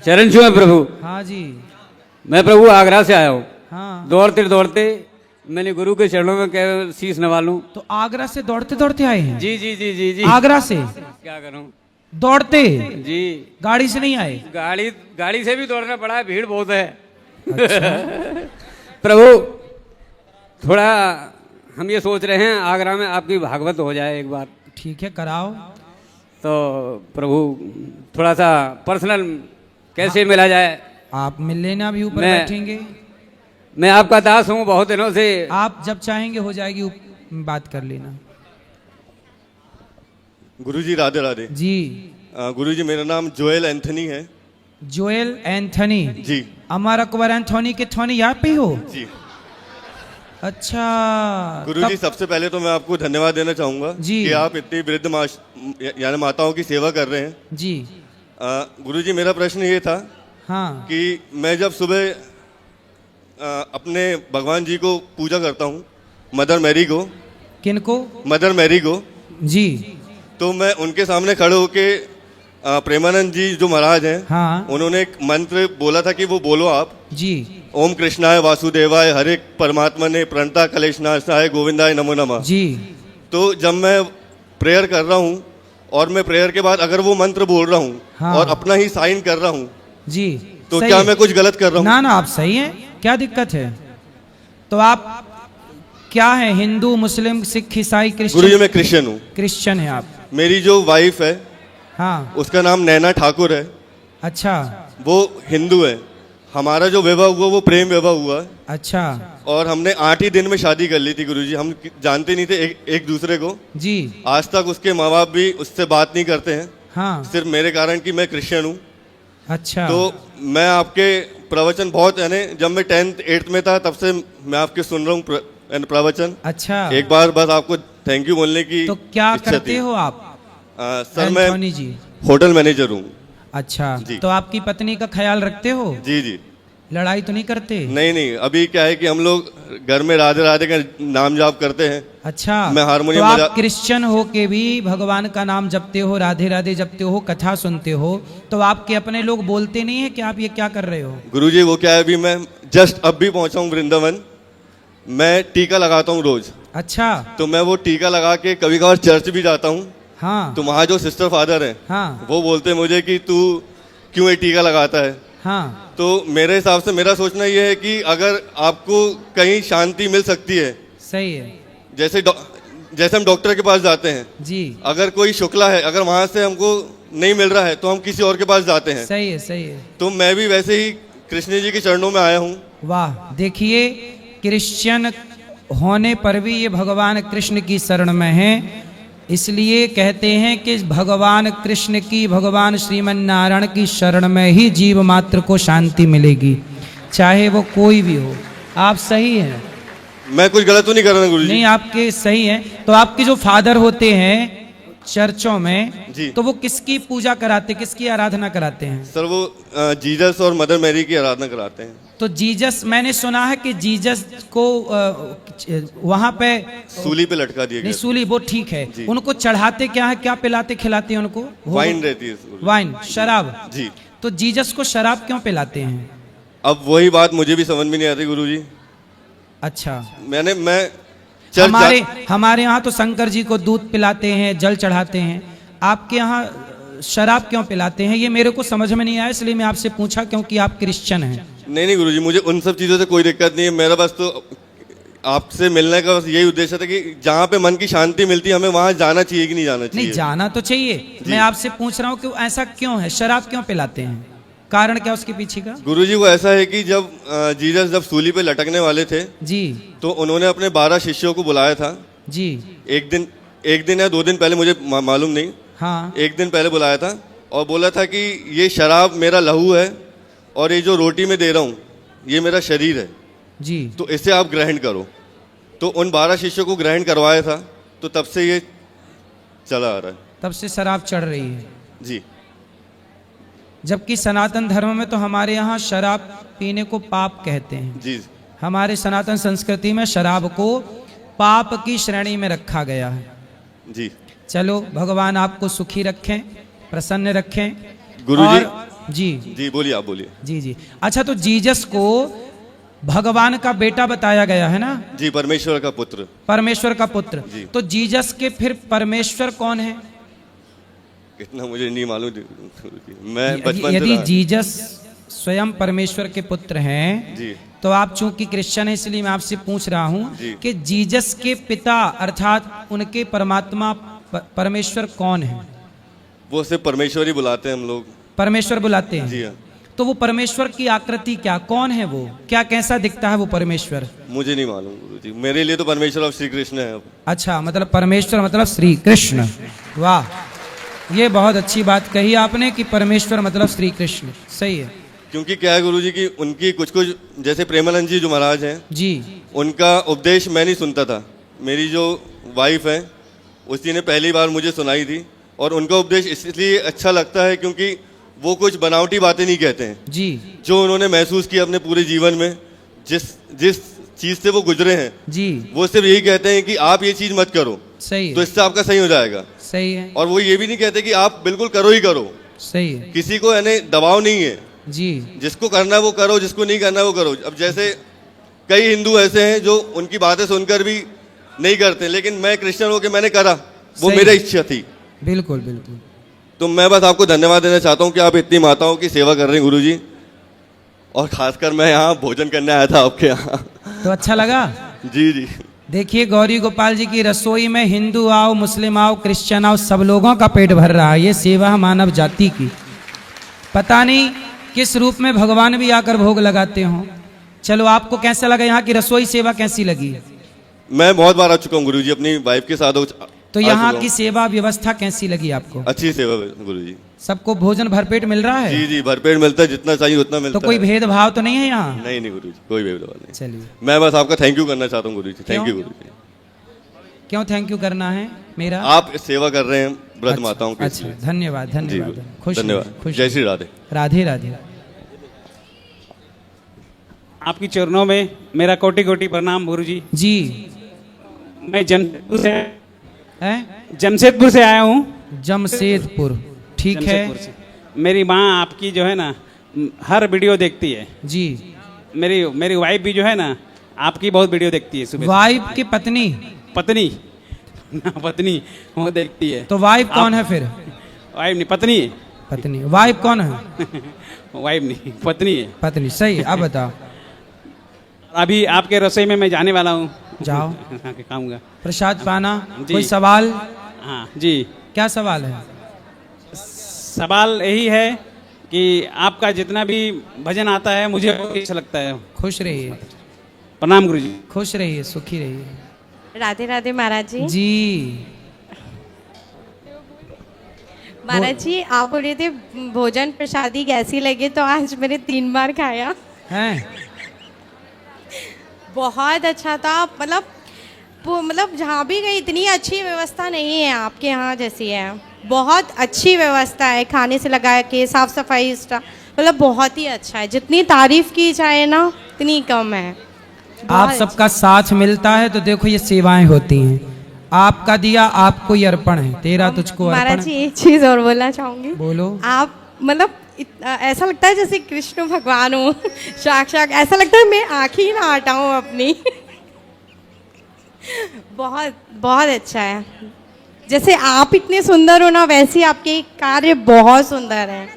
चरण छुए प्रभु। हाँ जी। मैं प्रभु आगरा से आया हूँ। हाँ, दौड़ते दौड़ते मैंने गुरु के चरणों में क्या शीश नवा लूं। तो आगरा से दौड़ते दौड़ते आए हैं? जी जी जी जी जी। आगरा से? क्या करूं, दौड़ते? जी। गाड़ी से नहीं आए? गाड़ी से भी दौड़ना पड़ा है, भीड़ बहुत है। प्रभु थोड़ा हम ये सोच रहे हैं आगरा में आपकी भागवत हो जाए एक बार। ठीक है, कराओ। तो प्रभु थोड़ा सा पर्सनल कैसे मिला जाए? आप मिल लेना, भी ऊपर मैं- बैठेंगे। मैं आपका दास हूँ बहुत दिनों से। आप जब चाहेंगे हो जाएगी, बात कर लेना। गुरुजी राधे राधे। जी। गुरुजी मेरा नाम जोएल एंथनी है। जोएल एंथनी जी। अमर अकबर एंथोनी के थोनी यहाँ पे हो? जी। अच्छा। गुरुजी सबसे पहले तो मैं आपको धन्यवाद देना चाहूँगा जी। कि आप इतनी वृद्ध यानी माताओं की सेवा कर रहे हैं। जी। गुरुजी मेरा प्रश्न ये था हाँ। कि मैं जब सुबह अपने भगवान जी को पूजा करता हूँ, मदर मैरी को। किनको? मदर मैरी को। जी। तो मैं उनके सामने खड़े होके प्रेमानंद जी जो महाराज हैं, हाँ। उन्होंने एक मंत्र बोला था कि वो बोलो आप। जी। ओम कृष्णाय वासुदेवाय हरे परमात्मा ने प्रणता कलेशनाशाय गोविंदाय नमो नमः। जी। तो जब मैं प्रेयर कर रहा हूँ और मैं प्रेयर के बाद अगर वो मंत्र बोल रहा हूँ हाँ। और अपना ही साइन कर रहा हूँ, जी, तो सही क्या है। मैं कुछ गलत कर रहा हूँ? ना ना, आप सही हैं, क्या दिक्कत है? तो आप क्या है, हिंदू, मुस्लिम, सिख, ईसाई, गुरुजी क्रिश्चियन? मैं क्रिश्चियन हूँ। क्रिश्चियन है आप? मेरी जो वाइफ है, हाँ। उसका नाम नैना ठाकुर है। अच्छा। वो हिंदू है। हमारा जो विवाह हुआ वो प्रेम विवाह हुआ। अच्छा। और हमने 8 ही दिन में शादी कर ली थी गुरुजी। हम जानते नहीं थे एक दूसरे को। जी। आज तक उसके माँ बाप भी उससे बात नहीं करते हैं। हाँ। सिर्फ मेरे कारण कि मैं क्रिश्चियन हूँ। अच्छा। तो मैं आपके प्रवचन बहुत, यानी जब मैं 10th 8th में था तब से मैं आपके सुन रहा हूँ प्रवचन। अच्छा। एक बार बस आपको थैंक यू बोलने की तो क्या इच्छा करते थी। हो आप? सर मैं एंथोनी जी। होटल मैनेजर हूँ। अच्छा। जी। तो आपकी पत्नी का ख्याल रखते हो? जी जी। लड़ाई तो नहीं करते? नहीं नहीं, अभी क्या है कि हम लोग घर में राधे राधे का नाम जाप करते हैं। अच्छा। मैं हारमोनियम तो आप बजा- क्रिश्चियन हो के भी भगवान का नाम जपते हो, राधे राधे जपते हो, कथा सुनते हो, तो आपके अपने लोग बोलते नहीं है कि आप ये क्या कर रहे हो? गुरुजी वो क्या है, अभी मैं जस्ट अब भी पहुंचा हूँ वृंदावन। मैं टीका लगाता हूँ रोज। अच्छा। तो मैं वो टीका लगा के कभी कभार चर्च भी जाता हूँ। हाँ। तो वहाँ जो सिस्टर फादर है, हाँ। वो बोलते हैं मुझे कि तू क्यों ये टीका लगाता है। हाँ। तो मेरे हिसाब से मेरा सोचना ये है कि अगर आपको कहीं शांति मिल सकती है, सही है। जैसे हम डॉक्टर के पास जाते हैं, जी। अगर कोई शुक्ला है, अगर वहाँ से हमको नहीं मिल रहा है तो हम किसी और के पास जाते हैं। सही है, सही है। तो मैं भी वैसे ही कृष्ण जी के चरणों में आया हूँ। वाह, देखिए क्रिश्चियन होने पर भी ये भगवान कृष्ण की शरण में है। इसलिए कहते हैं कि भगवान कृष्ण की, भगवान श्रीमन नारायण की शरण में ही जीव मात्र को शांति मिलेगी, चाहे वो कोई भी हो। आप सही हैं। मैं कुछ गलत तो नहीं कर रहा गुरुजी? नहीं, आपके सही हैं। तो आपके जो फादर होते हैं चर्चों में जी। तो वो किसकी पूजा कराते, किसकी आराधना कराते हैं? सर वो जीसस और मदर मैरी की आराधना कराते हैं। तो जीसस, मैंने सुना है कि जीसस को वहां पे सूली पे लटका दिया नहीं, गया। सूली वो ठीक है, जी। उनको चढ़ाते क्या है, क्या पिलाते खिलाते हैं उनको? वाइन रहती है गुरुजी। वाइन, शराब। जी। तो जीसस को शराब क्यों पिलाते हैं? अब वही बात मुझे भी समझ में नहीं आती गुरुजी। अच्छा। मैं चर्च हमारे यहाँ तो शंकर जी को दूध पिलाते हैं, जल चढ़ाते हैं। आपके यहाँ शराब क्यों पिलाते हैं, ये मेरे को समझ में नहीं आया, इसलिए मैं आपसे पूछा, क्योंकि आप क्रिश्चियन हैं। नहीं गुरुजी, मुझे उन सब चीज़ों से कोई दिक्कत नहीं है। मेरा बस तो आपसे मिलने का बस यही उद्देश्य था कि जहाँ पे मन की शांति मिलती है हमें वहाँ जाना चाहिए कि नहीं जाना चाहिए? नहीं, जाना तो चाहिए। मैं आपसे पूछ रहा हूँ कि ऐसा क्यों है, शराब क्यों पिलाते हैं, कारण क्या उसके पीछे का? गुरुजी वो ऐसा है कि जब जीसस जब सूली पे लटकने वाले थे जी, तो उन्होंने अपने 12 शिष्यों को बुलाया था। जी। एक दिन या 2 दिन पहले, मुझे मालूम नहीं। हाँ। 1 दिन पहले बुलाया था और बोला था कि ये शराब मेरा लहू है और ये जो रोटी मैं दे रहा हूँ ये मेरा शरीर है जी, तो इसे आप ग्रहण करो। तो उन 12 शिष्यों को ग्रहण करवाया था, तो तब से ये चला आ रहा है। तब से शराब चढ़ रही है। जी। जबकि सनातन धर्म में तो हमारे यहाँ शराब पीने को पाप कहते हैं। जी। हमारे सनातन संस्कृति में शराब को पाप की श्रेणी में रखा गया है। जी। चलो, भगवान आपको सुखी रखें, प्रसन्न रखें। गुरुजी। और जी जी बोलिए, आप बोलिए। जी जी। अच्छा, तो जीसस को भगवान का बेटा बताया गया है ना? जी, परमेश्वर का पुत्र। परमेश्वर का पुत्र। जी। तो जीसस के फिर परमेश्वर कौन है? इतना मुझे नहीं मालूम गुरुजी। मैं बचपन से यदि रहा- जीसस स्वयं परमेश्वर के पुत्र हैं जी तो आप चूंकि क्रिश्चियन हैं इसलिए मैं आपसे पूछ रहा हूं जी। कि जीसस के पिता अर्थात उनके परमात्मा परमेश्वर कौन है? वो सिर्फ परमेश्वर ही बुलाते हैं हम लोग। परमेश्वर बुलाते जी हैं। हाँ। तो वो परमेश्वर की आकृति क्या, कौन है वो, क्या कैसा दिखता है वो परमेश्वर? मुझे नहीं मालूम गुरुजी, मेरे लिए तो परमेश्वर और श्री कृष्ण है। अच्छा, मतलब परमेश्वर मतलब श्री कृष्ण। वाह, ये बहुत अच्छी बात कही आपने कि परमेश्वर मतलब श्री कृष्ण। सही है। क्योंकि क्या है गुरुजी कि उनकी कुछ कुछ जैसे प्रेमानंद जी जो महाराज हैं, जी उनका उपदेश मैं नहीं सुनता था। मेरी जो वाइफ है उसी ने पहली बार मुझे सुनाई थी, और उनका उपदेश इसलिए अच्छा लगता है क्योंकि वो कुछ बनावटी बातें नहीं कहते हैं। जी जो उन्होंने महसूस किया अपने पूरे जीवन में, जिस जिस चीज़ से वो गुजरे हैं, जी वो सिर्फ यही कहते हैं कि आप ये चीज़ मत करो, सही तो है, इससे आपका सही हो जाएगा। सही है, और वो ये भी नहीं कहते कि आप बिल्कुल करो ही करो। सही है। किसी को यानी दबाव नहीं है, जी जिसको करना है वो करो, जिसको नहीं करना है वो करो। अब जैसे कई हिंदू ऐसे हैं जो उनकी बातें सुनकर भी नहीं करते, लेकिन मैं क्रिश्चियन होकर मैंने करा, वो सही। मेरा इच्छा थी। बिल्कुल बिल्कुल। तो मैं बस आपको धन्यवाद देना चाहता हूँ कि आप इतनी माताओं की सेवा कर रहे हैं गुरुजी, और खासकर मैं यहाँ भोजन करने आया था आपके यहाँ। तो अच्छा लगा। जी जी। देखिए गौरी गोपाल जी की रसोई में हिंदू आओ, मुस्लिम आओ, क्रिश्चियन आओ, सब लोगों का पेट भर रहा है। ये सेवा मानव जाति की। पता नहीं किस रूप में भगवान भी आकर भोग लगाते हों। चलो, आपको कैसा लगा यहाँ की रसोई सेवा, कैसी लगी? मैं बहुत बार आ चुका हूँ गुरुजी अपनी वाइफ के साथ। तो यहाँ की सेवा व्यवस्था कैसी लगी आपको? अच्छी सेवा है गुरुजी। सबको भोजन भरपेट मिल रहा है? जी जी, भरपेट मिलता है, जितना चाहिए उतना मिलता तो कोई है। भेदभाव तो नहीं है यहाँ? नहीं नहीं गुरुजी, कोई भेदभाव नहीं। चलिए। मैं बस आपका थैंक यू करना चाहता हूँ गुरुजी। थैंक यू गुरुजी। क्यों थैंक यू करना है मेरा? आप सेवा कर रहे हैं व्रत अच्छा, माताओं की। अच्छा, धन्यवाद जी धन्यवाद। गुरु, खुश धन्यवाद। खुश। जय श्री राधे। राधे राधे। आपकी चरणों में मेरा कोटि कोटि प्रणाम गुरुजी। जी मैं जमशेदपुर से है, जमशेदपुर से आया हूँ। जमशेदपुर, ठीक है। जमशेदपुर से। मेरी माँ आपकी जो है ना हर वीडियो देखती है। जी। मेरी मेरी वाइफ भी जो है ना आपकी बहुत वीडियो देखती है सुबह। वाइफ की पत्नी? पत्नी पत्नी वो देखती है। तो वाइफ कौन है फिर? वाइफ नहीं, पत्नी है। पत्नी। वाइफ कौन है? वाइफ नहीं, पत्नी है। पत्नी, सही है। अब बताओ। अभी आपके रसोई में मैं जाने वाला हूँ। जाओ, खाऊंगा प्रसाद पाना। जी। कोई सवाल? हाँ जी। क्या सवाल है? सवाल यही है कि आपका जितना भी भजन आता है मुझे बहुत अच्छा लगता है। खुश रहिए, प्रणाम गुरुजी। खुश रहिए, सुखी रहिए। राधे राधे महाराज जी। जी महाराज जी, आप बोल रहे थे भोजन प्रसादी कैसी लगी, तो आज मैंने 3 बार खाया। हैं? बहुत अच्छा था। मतलब जहाँ भी गई इतनी अच्छी व्यवस्था नहीं है आपके यहाँ जैसी है। बहुत अच्छी व्यवस्था है, खाने से लगा के साफ सफाई, मतलब बहुत ही अच्छा है। जितनी तारीफ की जाए ना उतनी कम है। आप सबका साथ मिलता है तो देखो ये सेवाएं होती हैं। आपका दिया आपको ही अर्पण है, तेरा तुझको महाराज अर्पण जी, है। एक चीज़ और बोलना चाहूँगी। बोलो। आप मतलब ऐसा लगता है जैसे कृष्ण भगवान हो साक्षात। ऐसा लगता है मैं आँखें ही ना हटाऊं अपनी। बहुत बहुत अच्छा है। जैसे आप इतने सुंदर हो ना, वैसे आपके कार्य बहुत सुंदर है।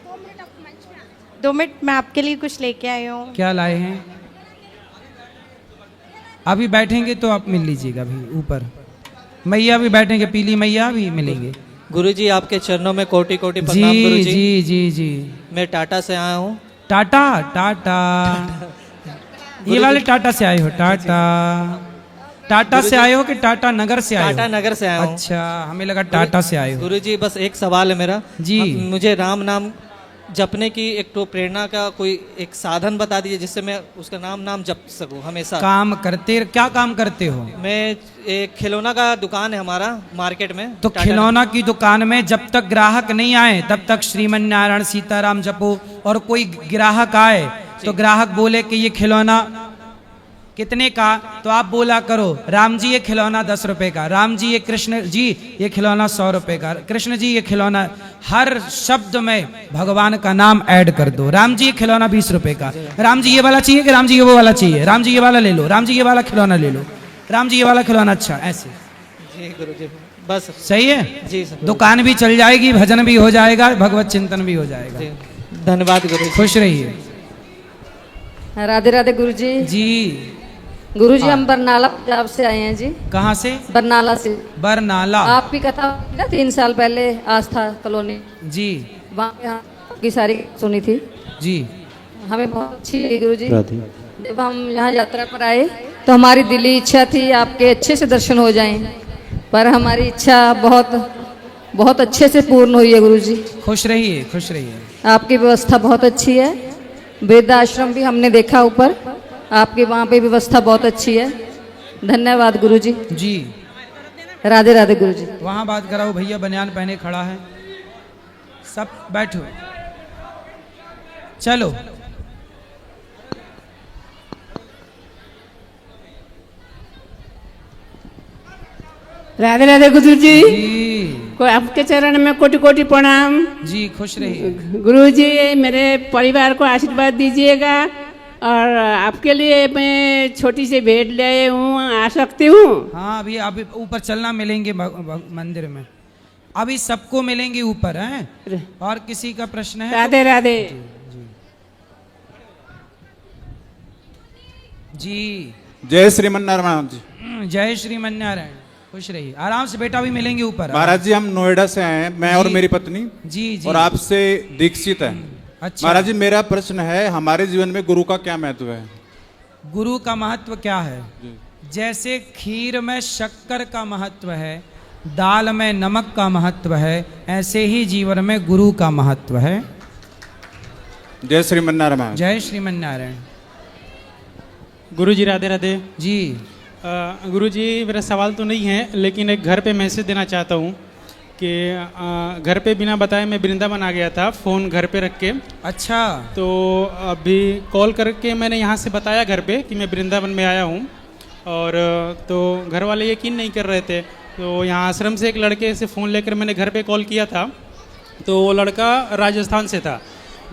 2 मिनट मैं आपके लिए कुछ लेके आई हूँ। क्या लाए हैं? अभी बैठेंगे तो आप मिल लीजिएगा। अभी ऊपर मैया भी बैठेंगे, पीली मैया भी मिलेंगे। गुरुजी आपके चरणों में कोटि कोटि जी प्रणाम गुरुजी। जी जी जी। मैं टाटा से आया हूँ। टाटा? टाटा ये वाले टाटा से आए हो? टाटा टाटा से आए हो कि टाटा नगर से आए हो? टाटा नगर से आया हूँ। अच्छा, हमें लगा टाटा से आए हो। गुरुजी बस एक सवाल है मेरा जी। मुझे राम नाम जपने की एक तो प्रेरणा का कोई एक साधन बता दीजिए जिससे मैं उसका नाम जप सकूं हमेशा। काम करते, क्या काम करते हो? मैं एक खिलौना का दुकान है हमारा मार्केट में। तो खिलौना की दुकान में जब तक ग्राहक नहीं आए तब तक श्रीमन नारायण सीताराम जपो। और कोई ग्राहक आए तो ग्राहक बोले कि ये खिलौना कितने का, तो आप बोला करो राम जी ये खिलौना 10 रुपए का, राम जी ये, कृष्ण जी ये खिलौना 100 रुपए का, कृष्ण जी ये खिलौना। हर शब्द में भगवान का नाम ऐड कर दो। राम जी ये खिलौना 20 रुपए का, राम जी ये वाला चाहिए कि राम जी ये वो वाला चाहिए, राम जी ये वाला ले लो, राम जी ये वाला खिलौना ले लो, राम जी ये वाला खिलौना अच्छा। ऐसे जी गुरुजी बस सही है जी सर। दुकान भी चल जाएगी, भजन भी हो जाएगा, भगवत चिंतन भी हो जाएगा। जी, धन्यवाद गुरु जी। खुश रहिए राधे राधे गुरु जी। जी। गुरु जी हम बरनाला पंजाब से आए हैं जी। कहाँ से? बरनाला से। बरनाला। आपकी कथा ना 3 साल पहले आस्था कॉलोनी जी, वहाँ पे आपकी सारी सुनी थी जी। हमें बहुत अच्छी लगी गुरु जी। जब हम यहाँ यात्रा पर आए तो हमारी दिली इच्छा थी आपके अच्छे से दर्शन हो जाएं, पर हमारी इच्छा बहुत बहुत अच्छे से पूर्ण हुई है गुरु जी। खुश रहिए, खुश रहिए। आपकी व्यवस्था बहुत अच्छी है, वृद्धाश्रम भी हमने देखा ऊपर, आपके वहाँ पे व्यवस्था बहुत अच्छी है। धन्यवाद गुरु जी। जी। राधे राधे गुरु जी। वहाँ बात कराओ, भैया बनियान पहने खड़ा है। सब बैठो, चलो। राधे राधे गुरु जी। जी। को आपके चरण में कोटि कोटि प्रणाम। जी खुश रहिए। गुरु जी मेरे परिवार को आशीर्वाद दीजिएगा, और आपके लिए मैं छोटी सी भेंट ले आई हूँ, आ सकती हूँ? हाँ अभी अभी ऊपर चलना मिलेंगे मंदिर में, अभी सबको मिलेंगे ऊपर हैं। और किसी का प्रश्न है? राधे राधे। जी। जय श्रीमन नारायण जी। जय श्रीमन नारायण। खुश रहिए, आराम से बेटा भी मिलेंगे ऊपर। महाराज जी हम नोएडा से आए हैं, मैं और मेरी पत्नी। जी जी। और आपसे दीक्षित है। अच्छा महाराज जी मेरा प्रश्न है, हमारे जीवन में गुरु का क्या महत्व है? गुरु का महत्व क्या है? जैसे खीर में शक्कर का महत्व है, दाल में नमक का महत्व है, ऐसे ही जीवन में गुरु का महत्व है। जय श्रीमन नारायण। जय श्रीमन नारायण। गुरु जी राधे राधे जी। गुरु जी मेरा सवाल तो नहीं है, लेकिन एक घर पे मैसेज देना चाहता हूँ कि घर पे बिना बताए मैं वृंदावन आ गया था, फ़ोन घर पे रख के। अच्छा। तो अभी कॉल करके मैंने यहाँ से बताया घर पे कि मैं वृंदावन में आया हूँ, और तो घर वाले यकीन नहीं कर रहे थे। तो यहाँ आश्रम से एक लड़के से फ़ोन लेकर मैंने घर पे कॉल किया था, तो वो लड़का राजस्थान से था।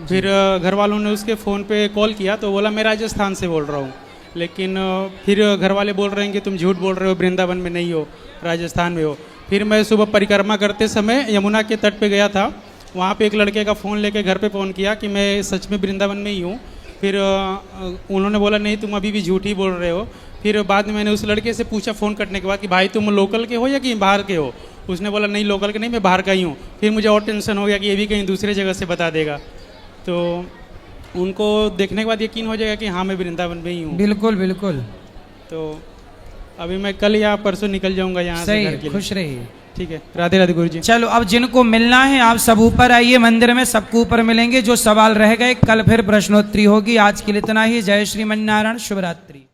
फिर घर वालों ने उसके फ़ोन पे कॉल किया तो बोला मैं राजस्थान से बोल रहा हूँ, लेकिन फिर घर वाले बोल रहे हैं कि तुम झूठ बोल रहे हो, वृंदावन में नहीं हो, राजस्थान में हो। फिर मैं सुबह परिक्रमा करते समय यमुना के तट पे गया था, वहाँ पे एक लड़के का फ़ोन लेके घर पे फ़ोन किया कि मैं सच में वृंदावन में ही हूँ। फिर उन्होंने बोला नहीं तुम अभी भी झूठ ही बोल रहे हो। फिर बाद में मैंने उस लड़के से पूछा फ़ोन कटने के बाद कि भाई तुम लोकल के हो या कि बाहर के हो? उसने बोला नहीं लोकल के नहीं, मैं बाहर का ही हूँ। फिर मुझे और टेंशन हो गया कि ये भी कहीं दूसरे जगह से बता देगा, तो उनको देखने के बाद यकीन हो जाएगा कि हाँ मैं वृंदावन में ही हूँ। बिल्कुल बिल्कुल। तो अभी मैं कल या परसों निकल जाऊंगा यहाँ से घर के लिए। खुश रहिए। ठीक है, राधे राधे गुरु जी। चलो अब जिनको मिलना है आप सब ऊपर आइए, मंदिर में सबको ऊपर मिलेंगे। जो सवाल रह गए कल फिर प्रश्नोत्तरी होगी। आज के लिए इतना ही। जय श्रीमन नारायण। शुभ रात्रि।